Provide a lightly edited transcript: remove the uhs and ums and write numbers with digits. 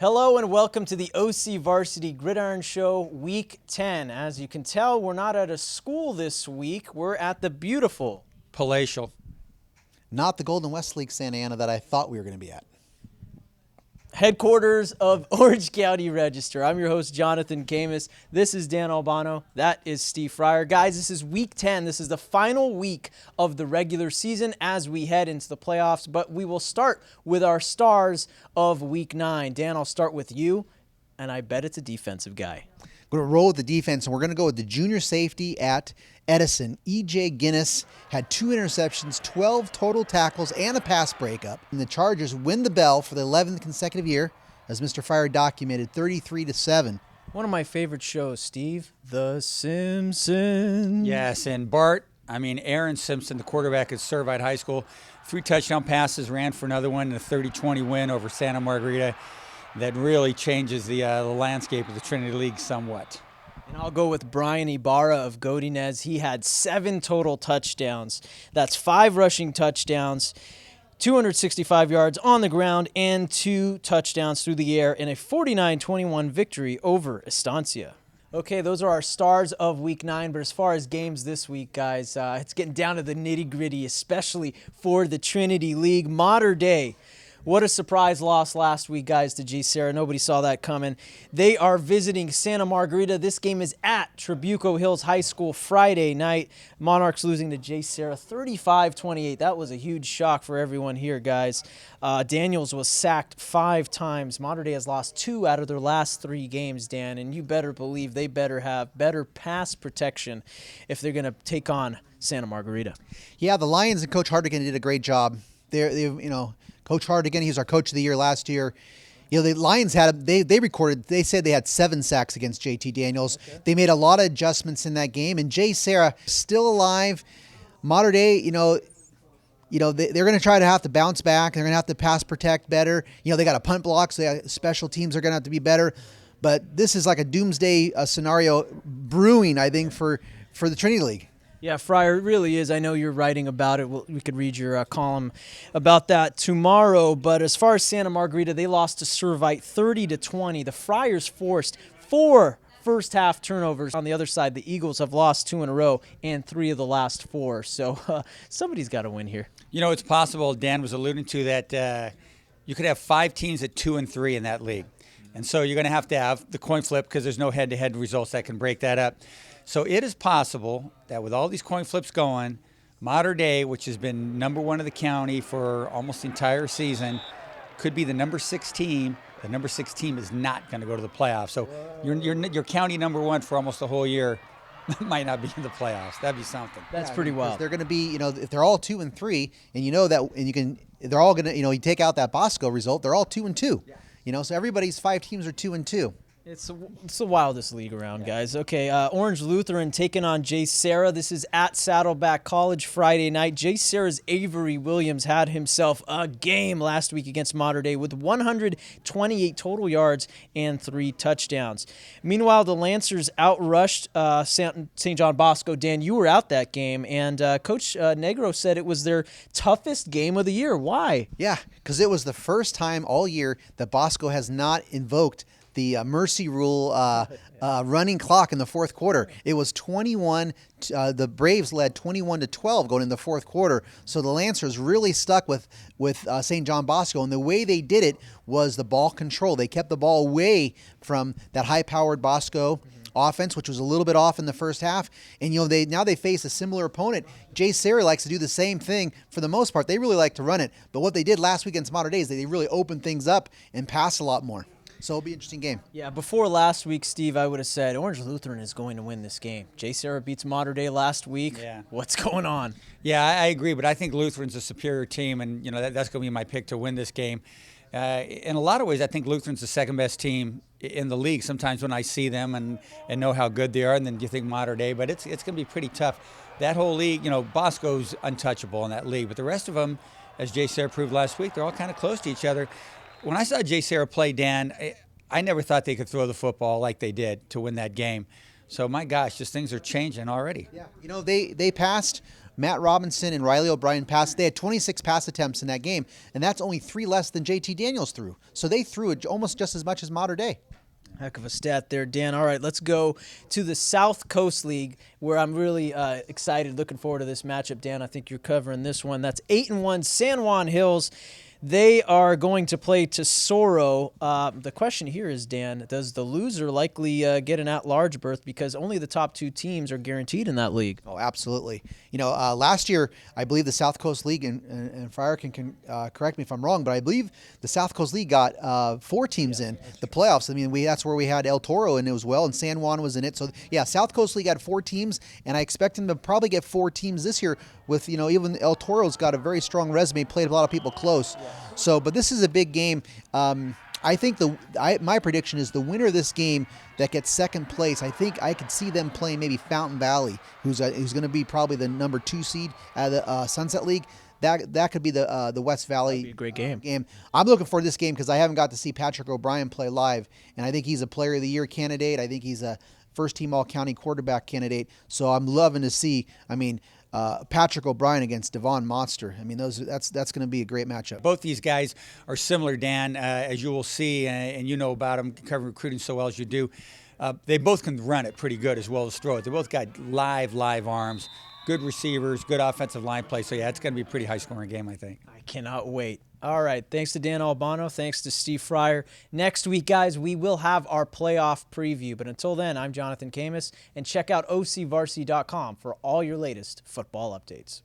Hello and welcome to the OCVarsity Gridiron Show, Week 10. As you can tell, we're not at a school this week. We're at the beautiful Palatial. Not the Golden West League Santa Ana that I thought we were going to be at. headquarters of Orange County Register. I'm your host, Jonathan Khamis. This is Dan Albano. That is Steve Fryer. Guys, this is Week 10. This is the final week of the regular season as we head into the playoffs. But we will start with our stars of Week 9. Dan, I'll start with you, and I bet it's a defensive guy. We're going to roll with the defense, and we're going to go with the junior safety at Edison. E.J. Guinness had 2 interceptions, 12 total tackles, and a pass breakup. And the Chargers win the bell for the 11th consecutive year, as Mr. Fryer documented, 33-7. One of my favorite shows, Steve, The Simpsons. Yes, and Aaron Simpson, the quarterback at Servite High School, 3 touchdown passes, ran for another one in a 30-20 win over Santa Margarita. That really changes the landscape of the Trinity League somewhat. And I'll go with Brian Ibarra of Godinez. He had 7 total touchdowns. That's 5 rushing touchdowns, 265 yards on the ground, and 2 touchdowns through the air in a 49-21 victory over Estancia. Okay, those are our stars of Week 9, but as far as games this week, guys, it's getting down to the nitty-gritty, especially for the Trinity League. Modern Day. What a surprise loss last week, guys, to JSerra. Nobody saw that coming. They are visiting Santa Margarita. This game is at Trabuco Hills High School Friday night. Monarchs losing to JSerra 35-28. That was a huge shock for everyone here, guys. Daniels was sacked 5 times. Modern Day has lost 2 out of their last 3 games, Dan, and you better believe they better have better pass protection if they're going to take on Santa Margarita. Yeah, the Lions and Coach Hardigan did a great job. Coach Hardigan, he was our coach of the year last year. The Lions they said they had 7 sacks against JT Daniels. Okay. They made a lot of adjustments in that game, and JSerra still alive. Modern Day, they're going to try to have to bounce back. They're going to have to pass protect better. They got a punt block, so special teams are going to have to be better. But this is like a doomsday scenario brewing, I think, for the Trinity League. Yeah, Fryer, it really is. I know you're writing about it. We could read your column about that tomorrow. But as far as Santa Margarita, they lost to Servite 30-20. The Friars forced 4 first-half turnovers. On the other side, the Eagles have lost 2 in a row and 3 of the last 4. So somebody's got to win here. It's possible, Dan was alluding to, that you could have 5 teams at 2-3 in that league. And so you're going to have the coin flip because there's no head-to-head results that can break that up. So it is possible that with all these coin flips going, Modern Day, which has been number 1 of the county for almost the entire season, could be the number 6 team. The number 6 team is not going to go to the playoffs. So your county number 1 for almost the whole year might not be in the playoffs. That'd be something. That's pretty wild. They're going to be, if they're all 2-3, and they're all going to, you take out that Bosco result, they're all 2-2. Yeah. So everybody's 5 teams are 2-2. It's the wildest league around, guys. Okay, Orange Lutheran taking on JSerra. This is at Saddleback College Friday night. JSerra's Avery Williams had himself a game last week against Modern Day with 128 total yards and 3 touchdowns. Meanwhile, the Lancers outrushed St. John Bosco. Dan, you were out that game, and Coach Negro said it was their toughest game of the year. Why? Yeah, because it was the first time all year that Bosco has not invoked the mercy rule running clock in the fourth quarter. It was 21. The Braves led 21-12 going in the fourth quarter. So the Lancers really stuck with St. John Bosco, and the way they did it was the ball control. They kept the ball away from that high-powered Bosco offense, which was a little bit off in the first half. And they face a similar opponent. JSerra likes to do the same thing for the most part. They really like to run it. But what they did last week against Modern Day is they really opened things up and passed a lot more. So it'll be an interesting game. Yeah, before last week, Steve, I would have said Orange Lutheran is going to win this game. JSerra beats Modern Day last week. Yeah. What's going on? Yeah, I agree, but I think Lutheran's a superior team, and that's going to be my pick to win this game. In a lot of ways, I think Lutheran's the second best team in the league. Sometimes when I see them and know how good they are, and then you think Modern Day, but it's going to be pretty tough. That whole league, Bosco's untouchable in that league, but the rest of them, as JSerra proved last week, they're all kind of close to each other. When I saw JSerra play, Dan, I never thought they could throw the football like they did to win that game. So, my gosh, just things are changing already. Yeah, they passed Matt Robinson and Riley O'Brien passed. They had 26 pass attempts in that game, and that's only 3 less than JT Daniels threw. So they threw it almost just as much as Mater Dei. Heck of a stat there, Dan. All right, let's go to the South Coast League, where I'm really excited, looking forward to this matchup, Dan. I think you're covering this one. That's 8-1 San Juan Hills. They are going to play Tesoro. The question here is, Dan, does the loser likely get an at-large berth, because only the top 2 teams are guaranteed in that league? Oh, absolutely. Last year, I believe the South Coast League, and Fryer can correct me if I'm wrong, but I believe the South Coast League got 4 teams in the playoffs. I mean, that's where we had El Toro in it as well, and San Juan was in it. So, yeah, South Coast League had 4 teams, and I expect them to probably get 4 teams this year with, even El Toro's got a very strong resume, played a lot of people close. So, but this is a big game. I think my prediction is the winner of this game that gets second place. I think I could see them playing maybe Fountain Valley, who's going to be probably the number 2 seed at the Sunset League. That could be the West Valley. That'd be a great game. I'm looking forward to this game because I haven't got to see Patrick O'Brien play live, and I think he's a Player of the Year candidate. I think he's a first-team All-County quarterback candidate. So I'm loving to see. Patrick O'Brien against Devon Monster. I mean, that's going to be a great matchup. Both these guys are similar, Dan, as you will see, and you know about them, covering recruiting so well as you do. They both can run it pretty good as well as throw it. They both got live arms, good receivers, good offensive line play. So, yeah, it's going to be a pretty high-scoring game, I think. I cannot wait. All right, thanks to Dan Albano. Thanks to Steve Fryer. Next week, guys, we will have our playoff preview. But until then, I'm Jonathan Khamis, and check out OCVarsity.com for all your latest football updates.